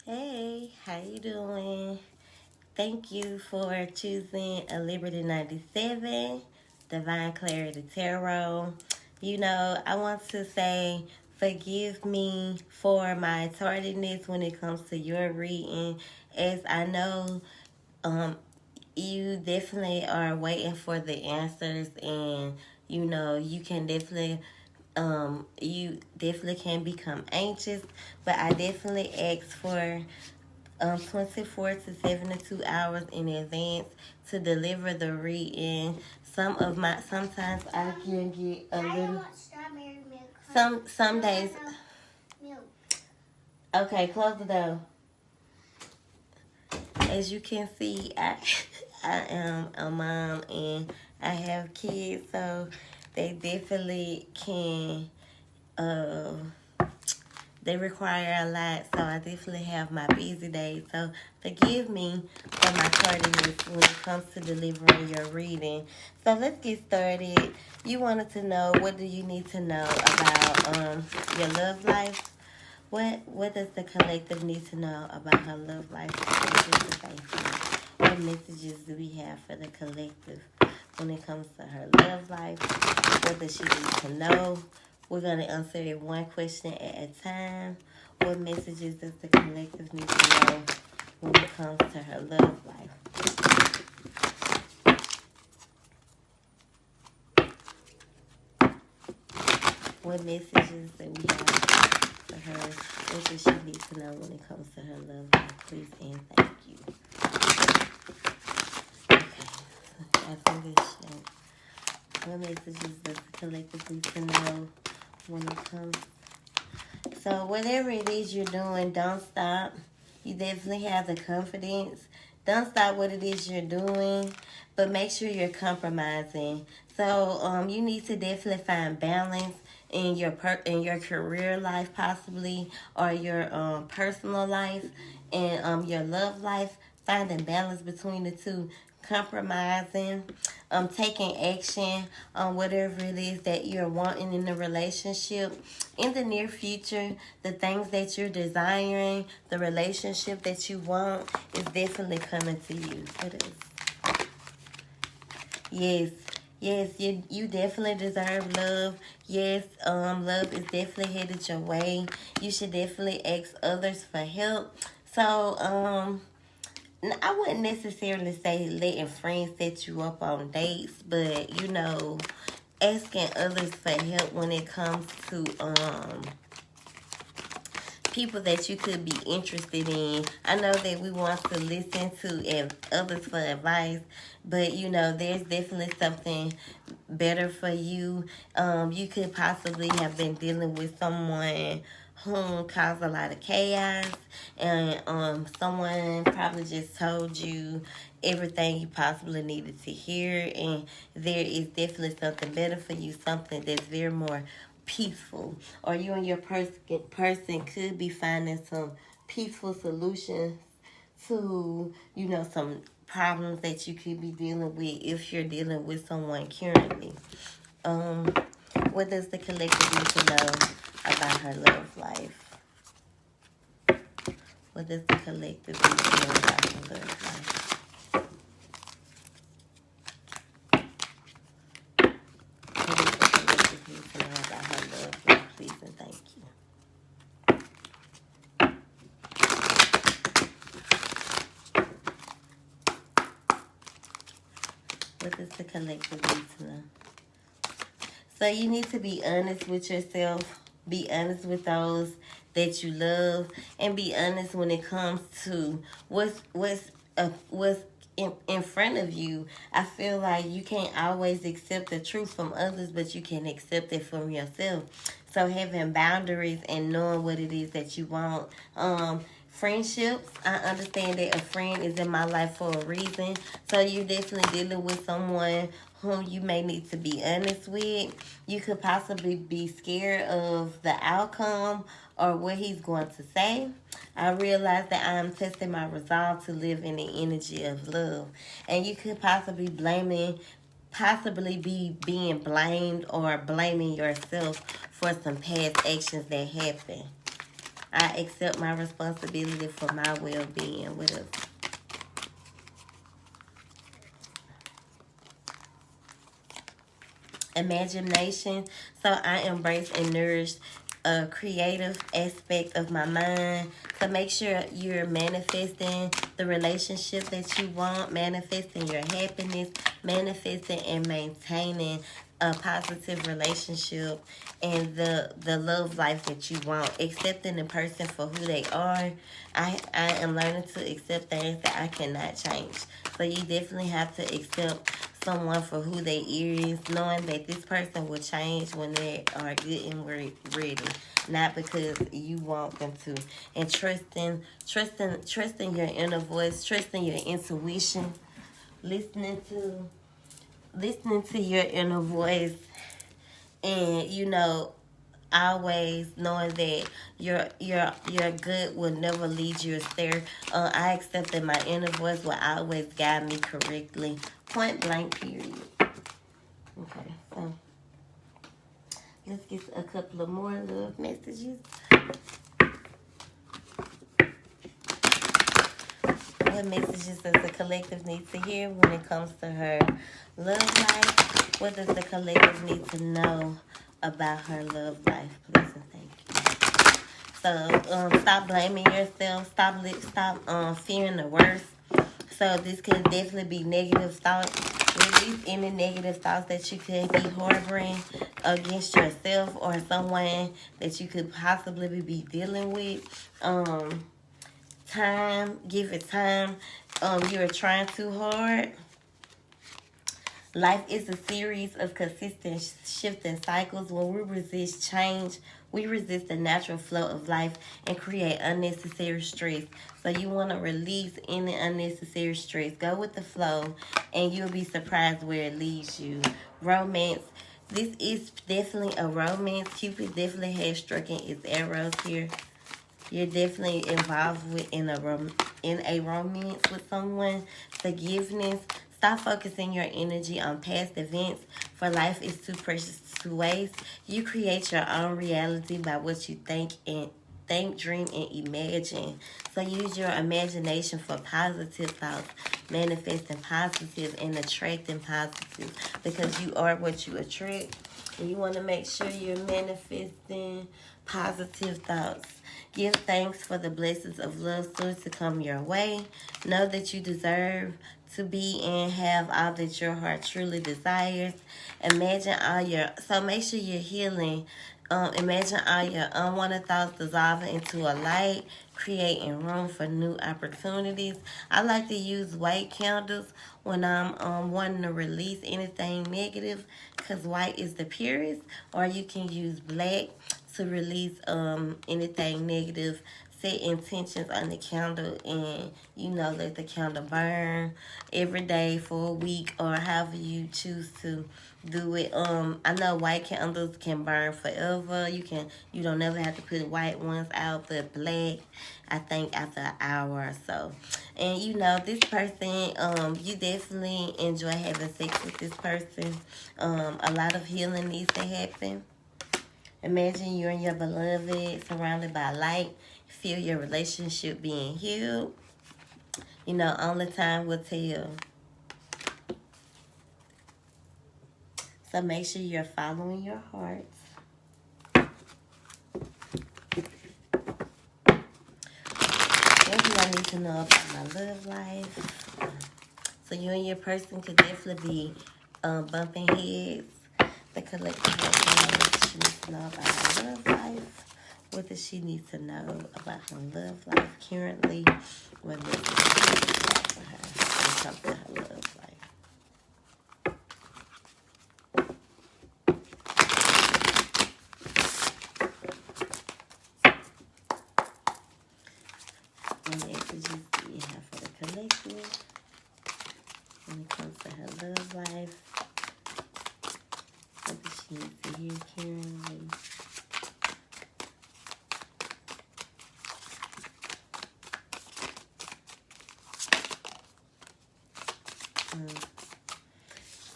Hey, how you doing? Thank you for choosing a Liberty 97, Divine Clarity Tarot. I want to say forgive me for my tardiness when it comes to your reading, as I know um, you definitely are waiting for the answers, and you can definitely you definitely can become anxious, but I definitely ask for 24 to 72 hours in advance to deliver the reading. Sometimes I can get a little. Some days. Okay, close the door. As you can see, I am a mom and I have kids, so they definitely can. Uh, They require a lot, so I definitely have my busy days. So forgive me for my tardiness when it comes to delivering your reading. So let's get started. You wanted to know, what do you need to know about your love life? What does the collective need to know about her love life? What messages do we have for the collective when it comes to her love life? What does she need to know? We're going to answer it one question at a time. What messages does the collective need to know when it comes to her love life? What messages do we have for her? What does she need to know when it comes to her love life? Please and thank you. Okay, that's some good shit. What messages does the collective need to know when it comes? So whatever it is you're doing, don't stop. You definitely have the confidence. Don't stop what it is you're doing, but make sure you're compromising. So you need to definitely find balance in your career life, possibly, or your personal life and your love life. Finding balance between the two, compromising, taking action on whatever it is that you're wanting in the relationship. In the near future, the things that you're desiring, the relationship that you want is definitely coming to you. It is. Yes. Yes, you definitely deserve love. Yes, love is definitely headed your way. You should definitely ask others for help. So, I wouldn't necessarily say letting friends set you up on dates, but asking others for help when it comes to people that you could be interested in. I know that we want to listen to others for advice, but there's definitely something better for you. You could possibly have been dealing with someone who caused a lot of chaos, and someone probably just told you everything you possibly needed to hear, and there is definitely something better for you, something that's very more peaceful, or you and your person could be finding some peaceful solutions to some problems that you could be dealing with if you're dealing with someone currently. um what does the collective need to know about her love life? What does the collective need to know about her love life? What does the collective need to know about her love life? Please and thank you. What does the collective need to know? So you need to be honest with yourself, be honest with those that you love, and be honest when it comes to what's in front of you. I feel like you can't always accept the truth from others, but you can accept it from yourself. So having boundaries and knowing what it is that you want. Friendships, I understand that a friend is in my life for a reason. So you're definitely dealing with someone whom you may need to be honest with. You could possibly be scared of the outcome or what he's going to say. I realize that I am testing my resolve to live in the energy of love. And you could possibly be being blamed or blaming yourself for some past actions that happened. I accept my responsibility for my well-being. What else? Imagination. So I embrace and nourish a creative aspect of my mind. So make sure you're manifesting the relationship that you want, manifesting your happiness, manifesting and maintaining a positive relationship and the love life that you want. Accepting the person for who they are. I am learning to accept things that I cannot change. So you definitely have to accept someone for who they is, knowing that this person will change when they are good and ready, not because you want them to. And trusting your inner voice, trusting your intuition, listening to your inner voice, and always knowing that your good will never lead you astray. I accept that my inner voice will always guide me correctly. Point blank, period. Okay, so let's get a couple of more love messages. What messages does the collective need to hear when it comes to her love life? What does the collective need to know about her love life? Please and thank you. So stop blaming yourself. Stop fearing the worst. So this could definitely be negative thoughts. Release any negative thoughts that you could be harboring against yourself or someone that you could possibly be dealing with. Give it time. You're trying too hard. Life is a series of consistent shifting cycles. When we resist change, we resist the natural flow of life and create unnecessary stress. So you want to release any unnecessary stress. Go with the flow, and you'll be surprised where it leads you. Romance. This is definitely a romance. Cupid definitely has striking its arrows here. You're definitely involved in a romance with someone. Forgiveness. Stop focusing your energy on past events, for life is too precious to waste. You create your own reality by what you think, dream, and imagine. So use your imagination for positive thoughts, manifesting positive and attracting positive, because you are what you attract. And you want to make sure you're manifesting positive thoughts. Give thanks for the blessings of love soon to come your way. Know that you deserve to be and have all that your heart truly desires. So make sure you're healing. Imagine all your unwanted thoughts dissolving into a light, creating room for new opportunities. I like to use white candles when I'm wanting to release anything negative, because white is the purest. Or you can use black to release anything negative. Set intentions on the candle, and let the candle burn every day for a week or however you choose to do it. I know white candles can burn forever. You don't never have to put white ones out, but black, I think after an hour or so. And this person, you definitely enjoy having sex with this person. A lot of healing needs to happen. Imagine you and your beloved surrounded by light. Feel your relationship being healed. Only time will tell. So make sure you're following your heart. What do I need to know about my love life? So you and your person could definitely be bumping heads. The collective what she needs to know about her love life. What does she need to know about her love life currently? What does she need for her when it comes to her love life? What messages do you have for the collective when it comes to her love life? What does she need to hear currently?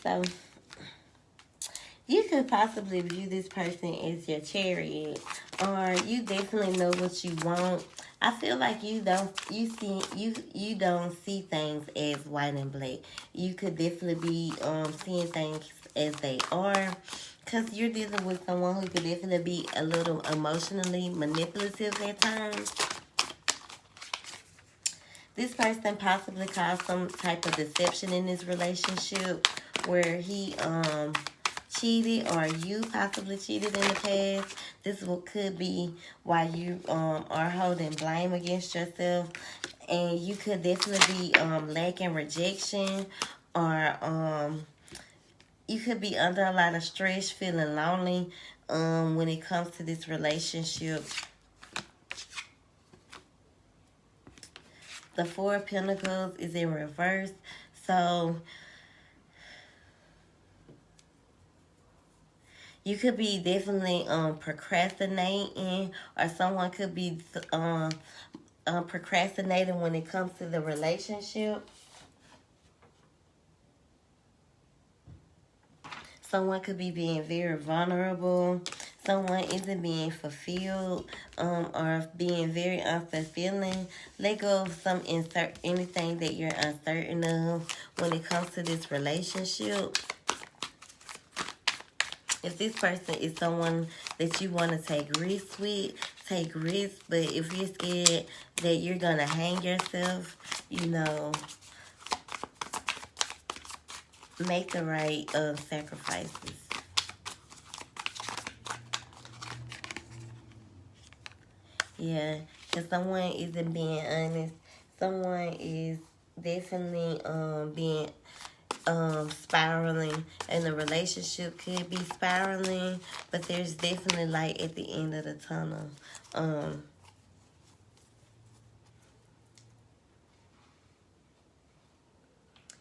So, you could possibly view this person as your chariot, or you definitely know what you want. I feel like you don't see things as white and black. You could definitely be seeing things as they are, because you're dealing with someone who could definitely be a little emotionally manipulative at times. This person possibly caused some type of deception in this relationship where he cheated, or you possibly cheated in the past. This could be why you are holding blame against yourself, and you could definitely be lacking rejection, or you could be under a lot of stress, feeling lonely when it comes to this relationship. The Four of Pentacles is in reverse. So you could be definitely procrastinating, or someone could be procrastinating when it comes to the relationship. Someone could be being very vulnerable. Someone isn't being fulfilled, or being very unfulfilling. Let go of anything that you're uncertain of when it comes to this relationship. If this person is someone that you want to take risks with, take risks. But if you're scared that you're going to hang yourself, make the right sacrifices. Yeah, because someone isn't being honest. Someone is definitely being spiraling, and the relationship could be spiraling, but there's definitely light at the end of the tunnel.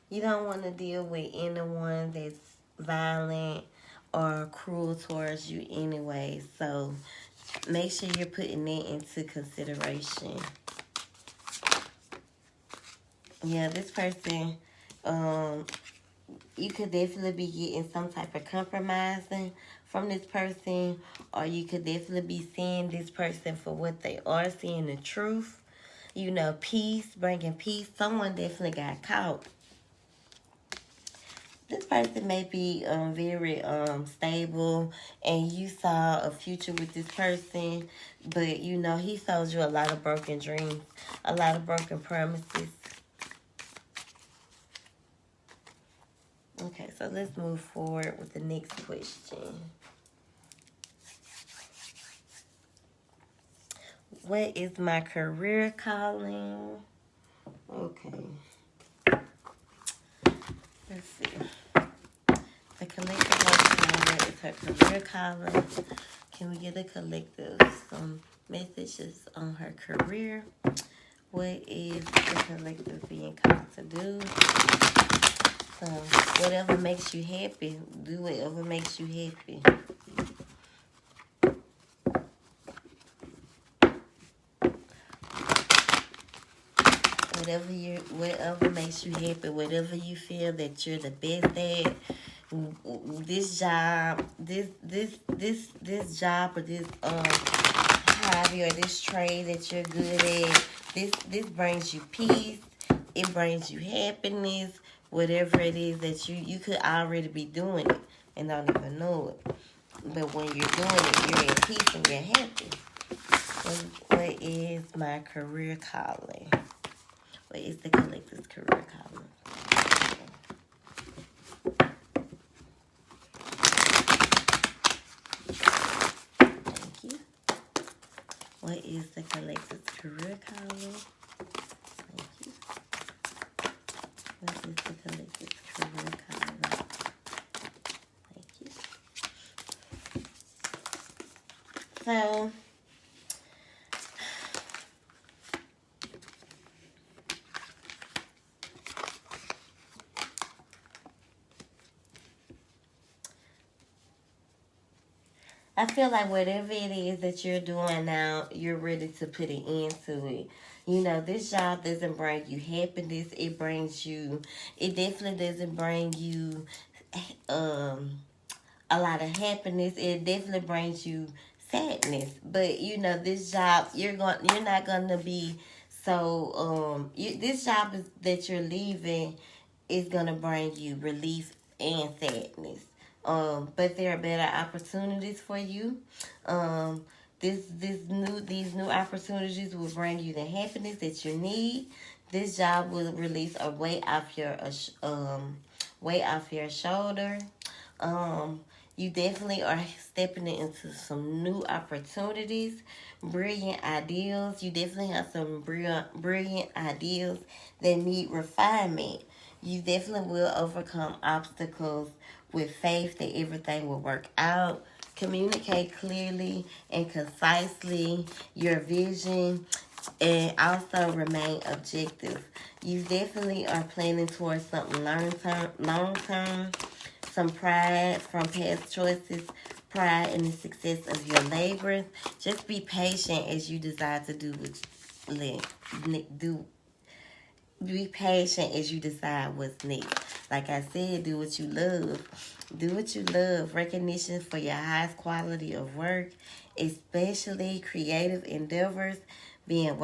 You don't want to deal with anyone that's violent or cruel towards you anyway, so make sure you're putting that into consideration. Yeah, this person, you could definitely be getting some type of compromising from this person, or you could definitely be seeing this person for what they are, seeing the truth. Peace, bringing peace. Someone definitely got caught. This person may be very stable, and you saw a future with this person, but he sold you a lot of broken dreams, a lot of broken promises. Okay, so let's move forward with the next question. What is my career calling? Okay. Let's see. The collective calling is her career calling. Can we get a collective some messages on her career? What is the collective being called to do? So whatever makes you happy, do whatever makes you happy. Whatever makes you happy, whatever you feel that you're the best at. This job, this job, or this hobby, or this trade that you're good at. This brings you peace. It brings you happiness. Whatever it is that you could already be doing it and don't even know it. But when you're doing it, you're in peace and you're happy. What is my career calling? What is the collective's career calling? Thank you. What is the collective's career calling? Thank you. What is the collective's career calling? Thank you. So, I feel like whatever it is that you're doing now, you're ready to put an end to it. This job doesn't bring you happiness. It definitely doesn't bring you a lot of happiness. It definitely brings you sadness. But you know, this job, you're not gonna be so this job that you're leaving is gonna bring you relief and sadness. But there are better opportunities for you. Um, these new opportunities will bring you the happiness that you need. This job will release a weight off your shoulder. Um, you definitely are stepping into some new opportunities, brilliant ideals. You definitely have some brilliant ideas that need refinement. You definitely will overcome obstacles with faith that everything will work out. Communicate clearly and concisely your vision and also remain objective. You definitely are planning towards something long term, some pride from past choices, pride in the success of your labors. Just be patient as you decide to do. Be patient as you decide what's next. Like I said, do what you love. Do what you love. Recognition for your highest quality of work, especially creative endeavors, being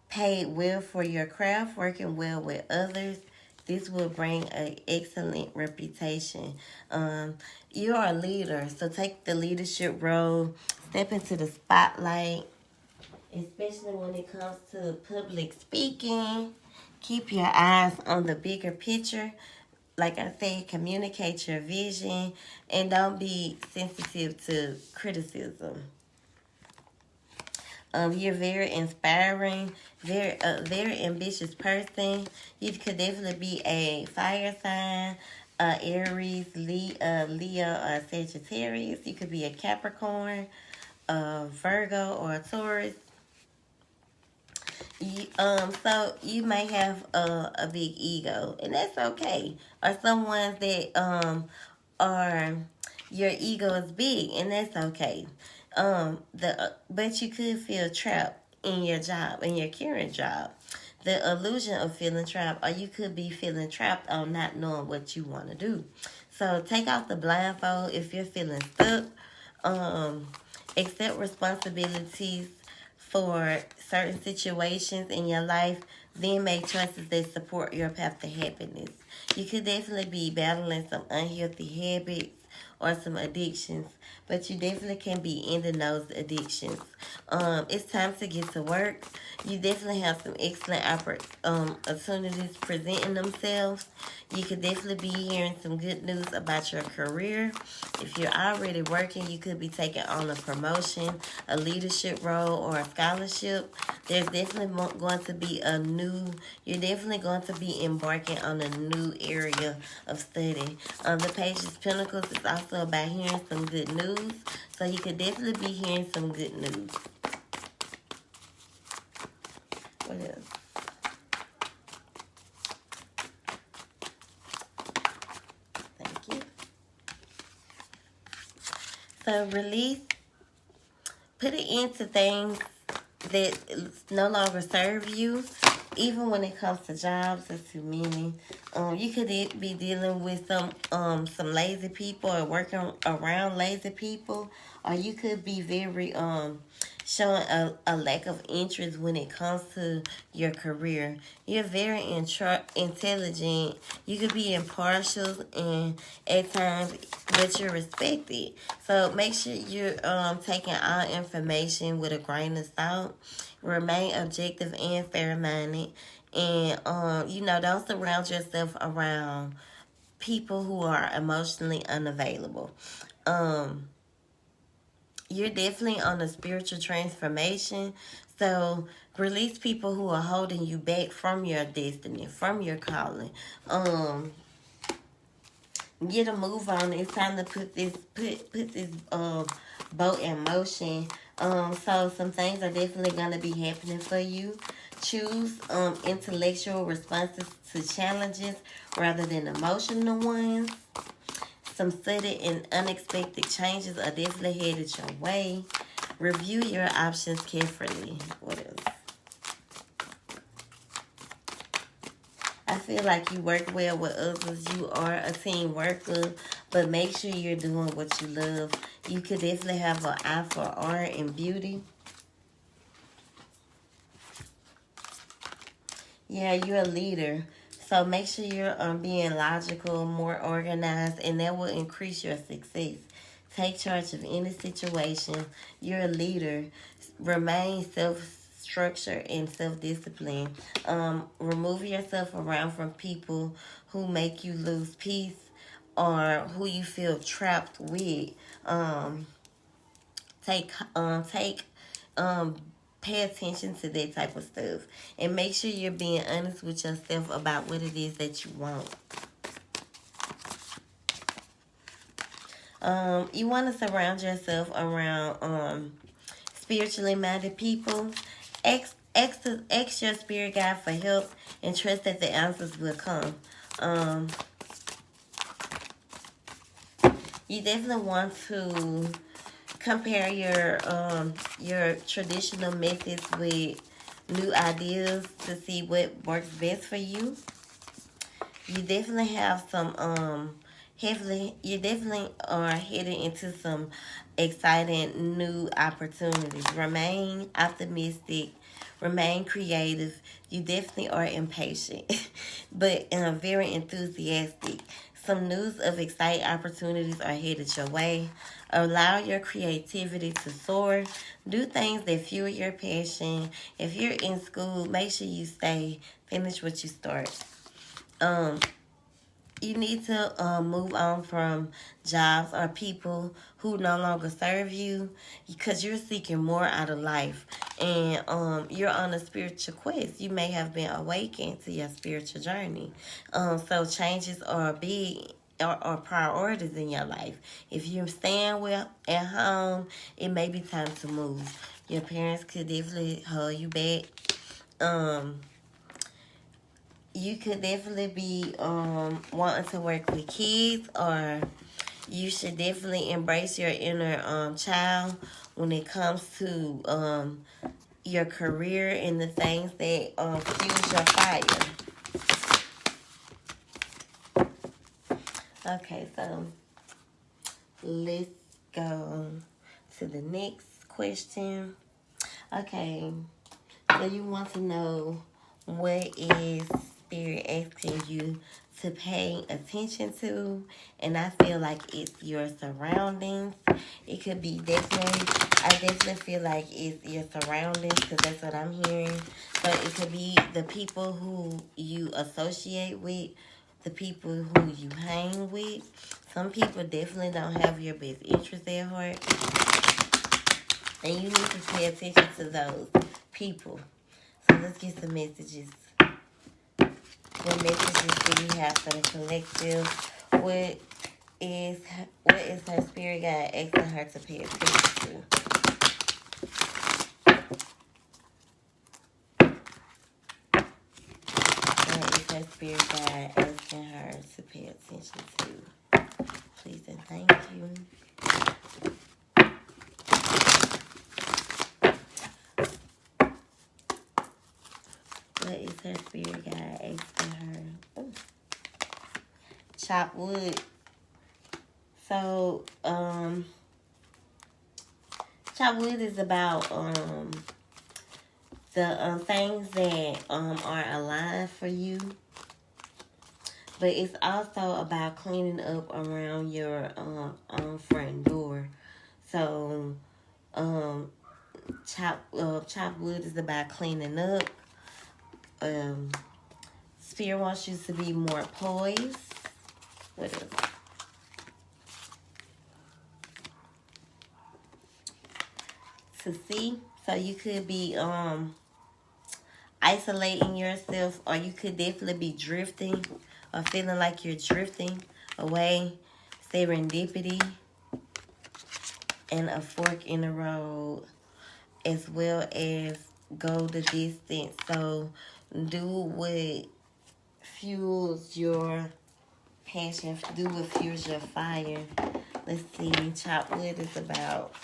paid well for your craft, working well with others. This will bring an excellent reputation. You are a leader, so take the leadership role, step into the spotlight, especially when it comes to public speaking. Keep your eyes on the bigger picture. Like I said, communicate your vision and don't be sensitive to criticism. You're very inspiring, very ambitious person. You could definitely be a fire sign, Aries, Leo, or Sagittarius. You could be a Capricorn, a Virgo, or a Taurus. So you may have a big ego, and that's okay. Or some ones that are your ego is big, and that's okay. But you could feel trapped in your job, in your current job. The illusion of feeling trapped, or you could be feeling trapped on not knowing what you want to do. So take off the blindfold if you're feeling stuck. Um, accept responsibilities for certain situations in your life, then make choices that support your path to happiness. You could definitely be battling some unhealthy habits or some addictions, but you definitely can be ending those addictions. It's time to get to work. You definitely have some excellent opportunities presenting themselves. You could definitely be hearing some good news about your career. If you're already working, you could be taking on a promotion, a leadership role, or a scholarship. There's definitely going to be you're definitely going to be embarking on a new area of study. The Page of Pentacles is also about hearing some good news. So you could definitely be hearing some good news. What else? Thank you. So release, put it into things that no longer serve you. Even when it comes to jobs, there's too many. You could be dealing with some lazy people or working around lazy people, or you could be very showing a lack of interest when it comes to your career. You're very intelligent. You could be impartial and at times, but you're respected. So make sure you're taking all information with a grain of salt. Remain objective and fair-minded. And, don't surround yourself around people who are emotionally unavailable. You're definitely on a spiritual transformation. So release people who are holding you back from your destiny, from your calling. Get a move on. It's time to put this boat in motion. So some things are definitely gonna be happening for you. Choose intellectual responses to challenges rather than emotional ones. Some sudden and unexpected changes are definitely headed your way. Review your options carefully. What else? I feel like you work well with others. You are a team worker, but make sure you're doing what you love. You could definitely have an eye for art and beauty. Yeah, you're a leader. So make sure you're being logical, more organized, and that will increase your success. Take charge of any situation. You're a leader. Remain self-structured and self-disciplined. Remove yourself around from people who make you lose peace or who you feel trapped with. Um, take pay attention to that type of stuff, and make sure you're being honest with yourself about what it is that you want. You want to surround yourself around spiritually minded people. Ask your spirit guide for help and trust that the answers will come. um you definitely want to compare your traditional methods with new ideas to see what works best for you. You definitely have some you definitely are heading into some exciting new opportunities. Remain optimistic, remain creative. You definitely are impatient, but very enthusiastic. Some news of exciting opportunities are headed your way. Allow your creativity to soar. Do things that fuel your passion. If you're in school, make sure you stay. Finish what you start. Um, you need to move on from jobs or people who no longer serve you, because you're seeking more out of life, and you're on a spiritual quest. You may have been awakened to your spiritual journey. So changes are big, or priorities in your life. If you're staying well at home, it may be time to move. Your parents could definitely hold you back. um you could definitely be wanting to work with kids, or you should definitely embrace your inner child when it comes to your career and the things that fuels your fire. Okay, so let's go to the next question. Okay, so you want to know, what is Spirit asking you to pay attention to? And I feel like it's your surroundings. It could be I definitely feel like it's your surroundings, because that's what I'm hearing. But it could be the people who you associate with, the people who you hang with. Some people definitely don't have your best interest at heart, and you need to pay attention to those people. So let's get some messages. What messages do we have for the collective? What is her spirit guide asking her to pay attention to? What is her spirit guide asking her to pay attention to? Please and thank you. What is her spirit guide asking her? Ooh. Chop wood. So, chop wood is about the things that are aligned for you, but it's also about cleaning up around your own front door. So, chop wood is about cleaning up. Spirit wants you to be more poised. What is it? To see. So you could be isolating yourself, or you could definitely be drifting, or feeling like you're drifting away. Serendipity and a fork in the road, as well as go the distance. So do what fuels your passion, do what fuels your fire. Let's see, chop wood is about.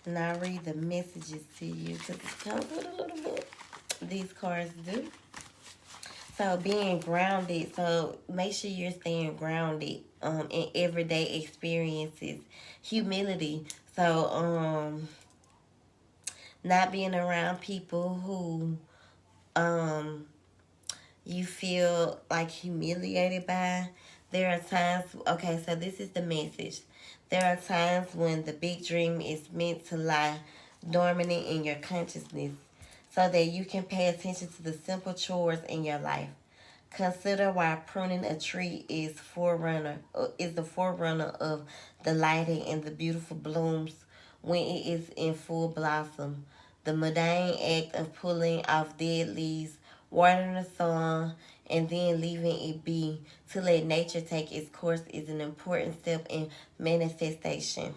And I'll read the messages to you, because it comes with a little book. These cards do. So being grounded, so make sure you're staying grounded in everyday experiences. Humility. So not being around people who um you feel like humiliated by. There are times, okay, so this is the message. There are times when the big dream is meant to lie dormant in your consciousness so that you can pay attention to the simple chores in your life. Consider why pruning a tree is the forerunner of the lighting and the beautiful blooms when it is in full blossom. The mundane act of pulling off dead leaves, watering the sun, and then leaving it be to let nature take its course is an important step in manifestation.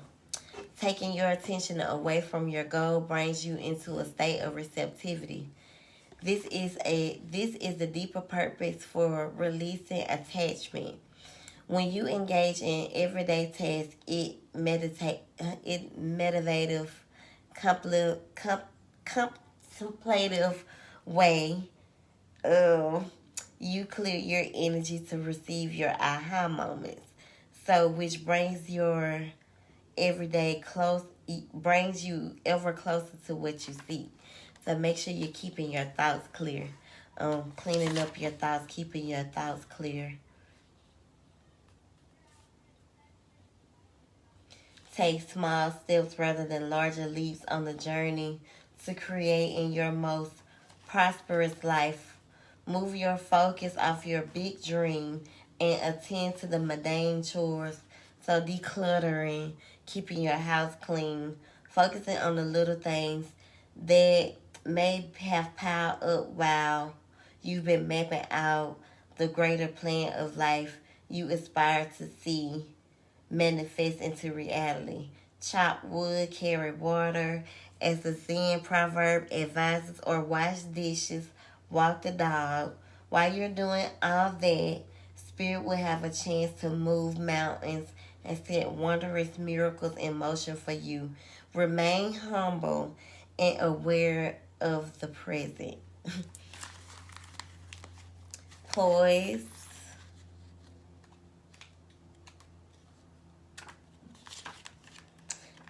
Taking your attention away from your goal brings you into a state of receptivity. This is the deeper purpose for releasing attachment. When you engage in everyday tasks, it meditative, contemplative way. Uh, you clear your energy to receive your aha moments. So, which brings your everyday close brings you ever closer to what you seek. So make sure you're keeping your thoughts clear. Cleaning up your thoughts, keeping your thoughts clear. Take small steps rather than larger leaps on the journey to creating your most prosperous life. Move your focus off your big dream and attend to the mundane chores. So decluttering, keeping your house clean, focusing on the little things that may have piled up while you've been mapping out the greater plan of life you aspire to see manifest into reality. Chop wood, carry water, as the Zen proverb advises, or wash dishes, walk the dog. While you're doing all that, Spirit will have a chance to move mountains and set wondrous miracles in motion for you. Remain humble and aware of the present. Poise.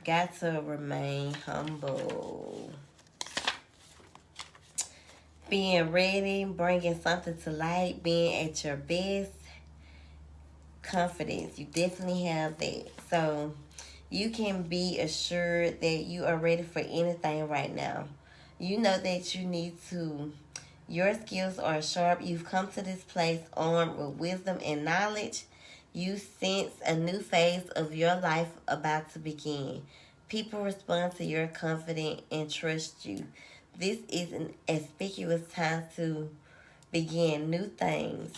Got to remain humble. Being ready, bringing something to light, being at your best. Confidence. You definitely have that. So you can be assured that you are ready for anything right now. You know that you need to. Your skills are sharp. You've come to this place armed with wisdom and knowledge. You sense a new phase of your life about to begin. People respond to your confidence and trust you. This is an auspicious time to begin new things.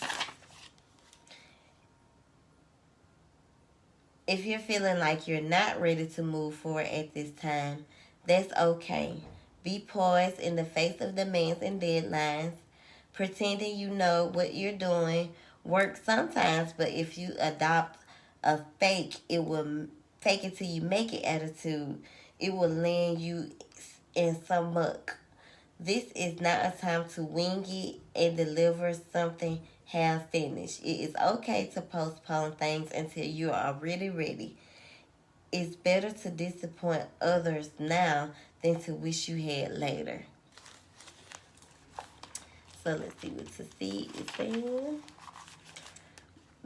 If you're feeling like you're not ready to move forward at this time, that's okay. Be poised in the face of demands and deadlines. Pretending you know what you're doing works sometimes, but if you adopt a fake it till you make it attitude, it will land you in some muck. This is not a time to wing it and deliver something half finished. It is okay to postpone things until you are really ready. It's better to disappoint others now than to wish you had later. So let's see what to see is saying.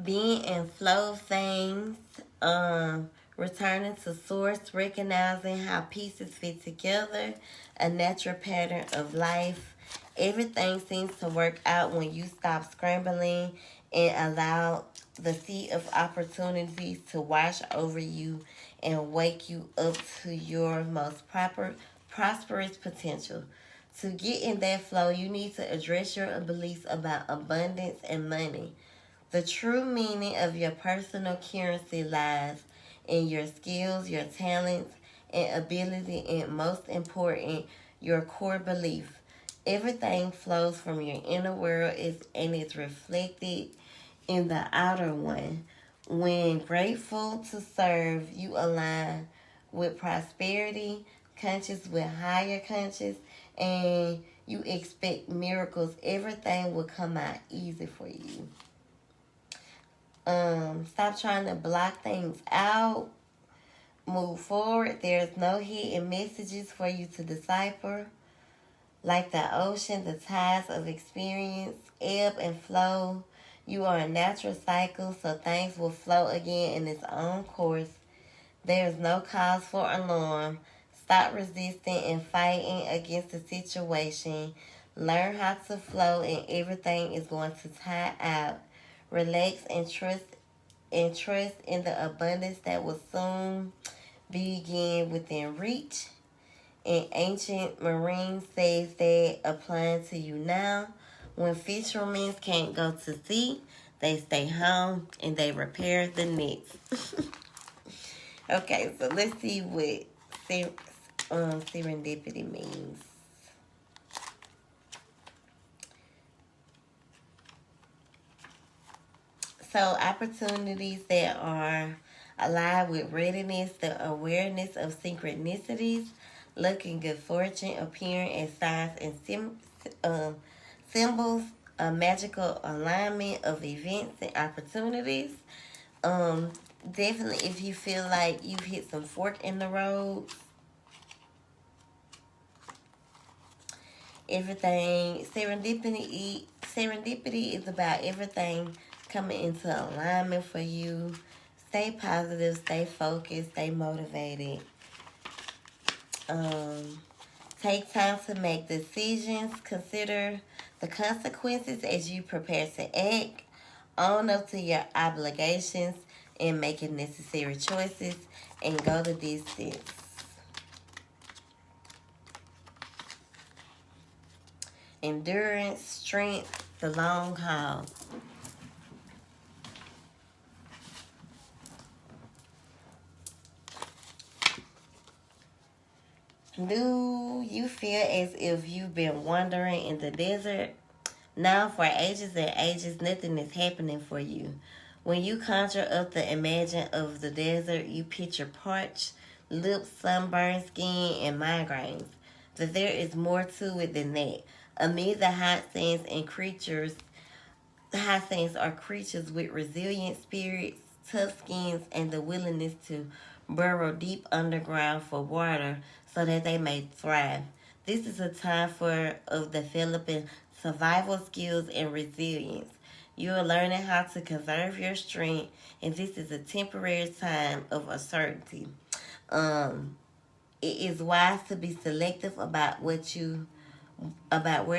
Being in flow of things, returning to source, recognizing how pieces fit together, a natural pattern of life. Everything seems to work out when you stop scrambling and allow the sea of opportunities to wash over you and wake you up to your most prosperous potential. To get in that flow, you need to address your beliefs about abundance and money. The true meaning of your personal currency lies in your skills, your talents, and ability, and most important, your core belief. Everything flows from your inner world and is reflected in the outer one. When grateful to serve, you align with prosperity, conscious with higher conscious, and You expect miracles. Everything will come out easy for you. Stop trying to block things out. Move forward. There's no hidden messages for you to decipher. Like the ocean, the tides of experience ebb and flow. You are a natural cycle, so things will flow again in its own course. There is no cause for alarm. Stop resisting and fighting against the situation. Learn how to flow, and everything is going to tide out. Relax and trust in the abundance that will soon begin within reach. And ancient marine says that applying to you now. When fishermen can't go to sea, they stay home and they repair the nets. Okay, so let's see what serendipity means. So opportunities that are alive with readiness, the awareness of synchronicities, luck and good fortune appearing as signs and symbols, a magical alignment of events and opportunities. Um, Definitely if you feel like you've hit some fork in the road, everything serendipity is about everything coming into alignment for you. Stay positive, stay focused, stay motivated. Take time to make decisions. Consider the consequences as you prepare to act. Own up to your obligations and making necessary choices, and go the distance. Endurance, strength, the long haul. Do you feel as if you've been wandering in the desert? Now, for ages and ages, nothing is happening for you. When you conjure up the imagine of the desert, you picture parched lips, sunburned skin, and migraines. But there is more to it than that. Amid the hot sands and creatures, the hot sands are creatures with resilient spirits, tough skins, and the willingness to burrow deep underground for water so that they may thrive. This is a time for of developing survival skills and resilience. You are learning how to conserve your strength, and this is a temporary time of uncertainty. Um, it is wise to be selective about where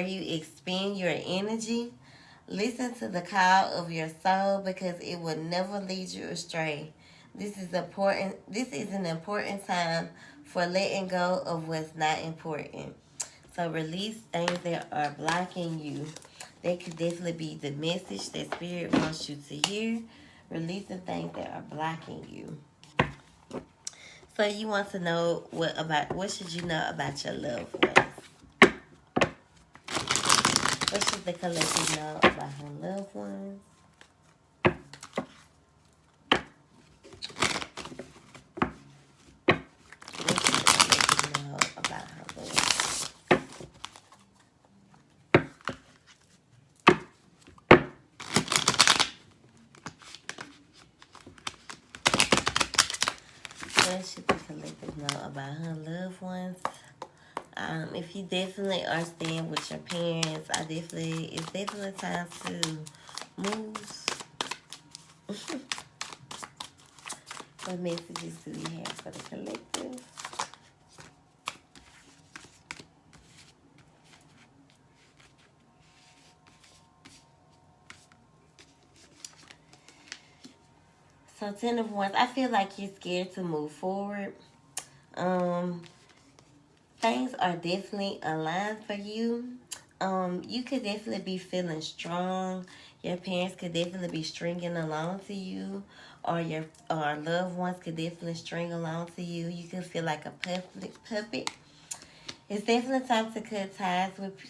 you expend your energy. Listen to the call of your soul because it will never lead you astray. This is important. This is an important time for letting go of what's not important. So release things that are blocking you. That could definitely be the message that Spirit wants you to hear. Releasing things that are blocking you. So you want to know what should you know about your loved ones? What should the collective know about her loved ones? What should the collective know about her loved ones? What should the collective know about her loved ones? If you definitely are staying with your parents, it's definitely time to move. What messages do we have for the collective? So 10 of Wands, I feel like you're scared to move forward. Things are definitely aligned for you. You could definitely be feeling strong. Your parents could definitely be stringing along to you, or your loved ones could definitely string along to you. You could feel like a puppet. It's definitely time to cut ties with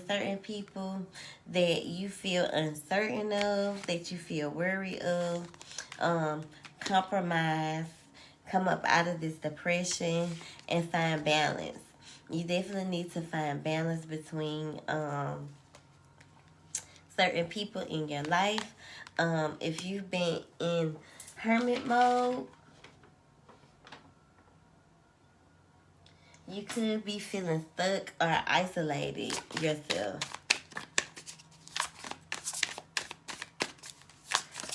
certain people that you feel uncertain of, that you feel worried of. Compromise, come up out of this depression, and find balance. You definitely need to find balance between certain people in your life. If you've been in hermit mode, you could be feeling stuck or isolated yourself.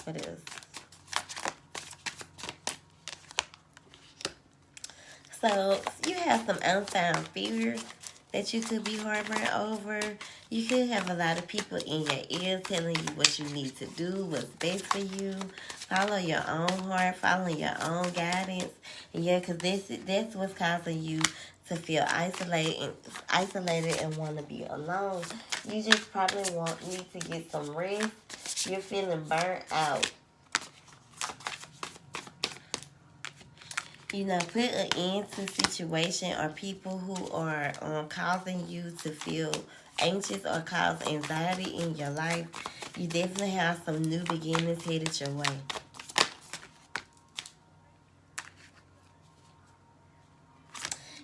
What else? So you have some unfound fears that you could be harboring over. You could have a lot of people in your ear telling you what you need to do, what's best for you. Follow your own heart, follow your own guidance. And yeah, because that's what's causing you to feel isolated and want to be alone. You just probably need to get some rest. You're feeling burnt out. Put an end to situation or people who are causing you to feel anxious or cause anxiety in your life. You definitely have some new beginnings headed your way.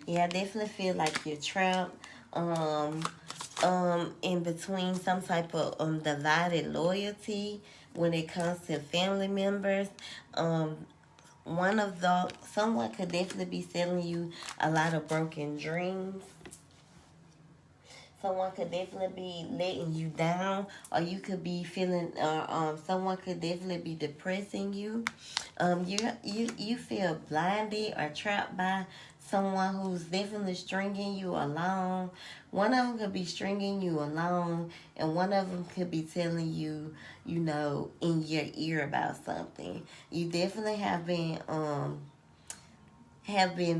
Yeah, I definitely feel like you're trapped in between some type of divided loyalty when it comes to family members. Someone could definitely be selling you a lot of broken dreams. Someone could definitely be letting you down, or you could be feeling, someone could definitely be depressing you. You feel blinded or trapped by someone who's definitely stringing you along. One of them could be stringing you along, and one of them could be telling you, in your ear about something. You definitely have been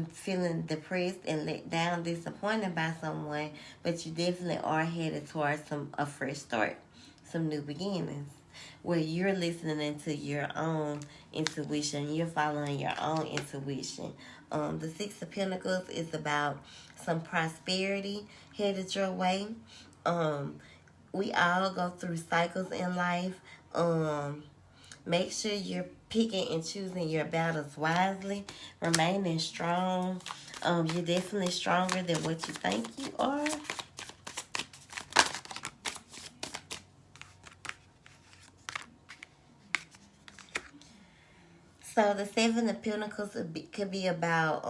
feeling depressed and let down, disappointed by someone, but you definitely are headed towards a fresh start, some new beginnings, where you're listening to your own intuition, you're following your own intuition. The Six of Pentacles is about some prosperity headed your way. We all go through cycles in life. Make sure you're picking and choosing your battles wisely, remaining strong. You're definitely stronger than what you think you are. So the Seven of Pentacles could be about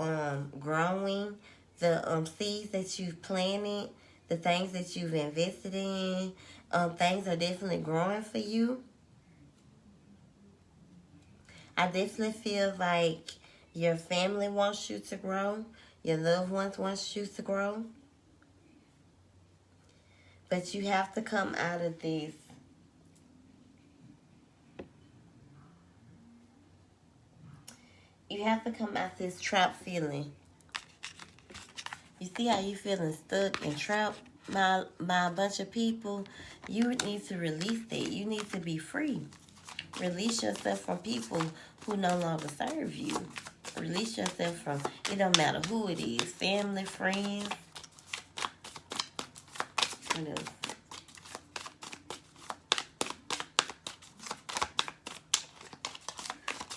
growing the seeds that you've planted, the things that you've invested in. Things are definitely growing for you. I definitely feel like your family wants you to grow. Your loved ones want you to grow. But you have to come out of this. You have to come out this trap feeling. You see how you feeling stuck and trapped by a bunch of people? You need to release that. You need to be free. Release yourself from people who no longer serve you. Release yourself from, it don't matter who it is, family, friends. What else?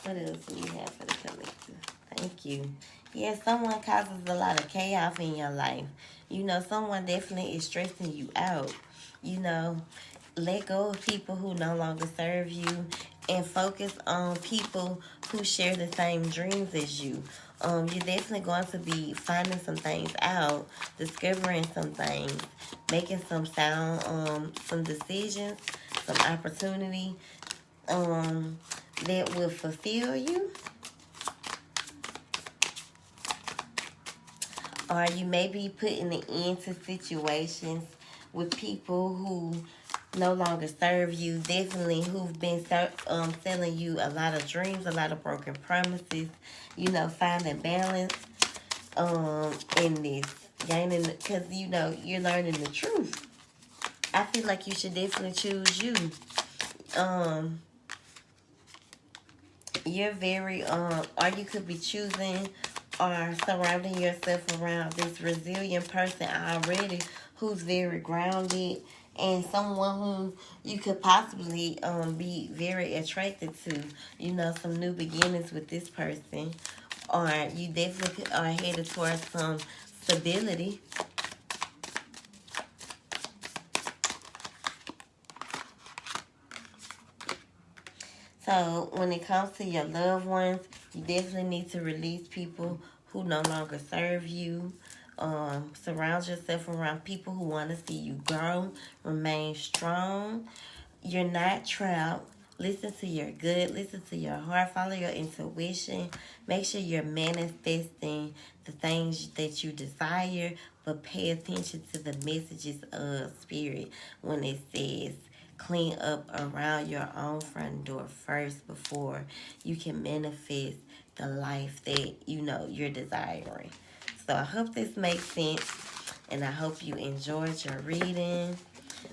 What else do we have for the collective? Thank you. Yeah, someone causes a lot of chaos in your life. Someone definitely is stressing you out. Let go of people who no longer serve you and focus on people who share the same dreams as you. You're definitely going to be finding some things out, discovering some things, making some some decisions, some opportunity that will fulfill you. Or you may be putting an end to situations with people who no longer serve you. Definitely who've been selling you a lot of dreams, a lot of broken promises. Finding balance in this. Gaining, because you're learning the truth. I feel like you should definitely choose you. You're very, or you could be choosing or surrounding yourself around this resilient person already who's very grounded and someone who you could possibly be very attracted to. Some new beginnings with this person. Or you definitely are headed towards some stability. So when it comes to your loved ones, you definitely need to release people who no longer serve you. Surround yourself around people who want to see you grow, remain strong. You're not trapped. Listen to your gut, listen to your heart, follow your intuition. Make sure you're manifesting the things that you desire, but pay attention to the messages of spirit when it says clean up around your own front door first before you can manifest the life that you know you're desiring. So I hope this makes sense, and I hope you enjoyed your reading.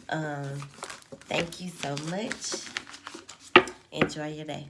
Thank you so much. Enjoy your day.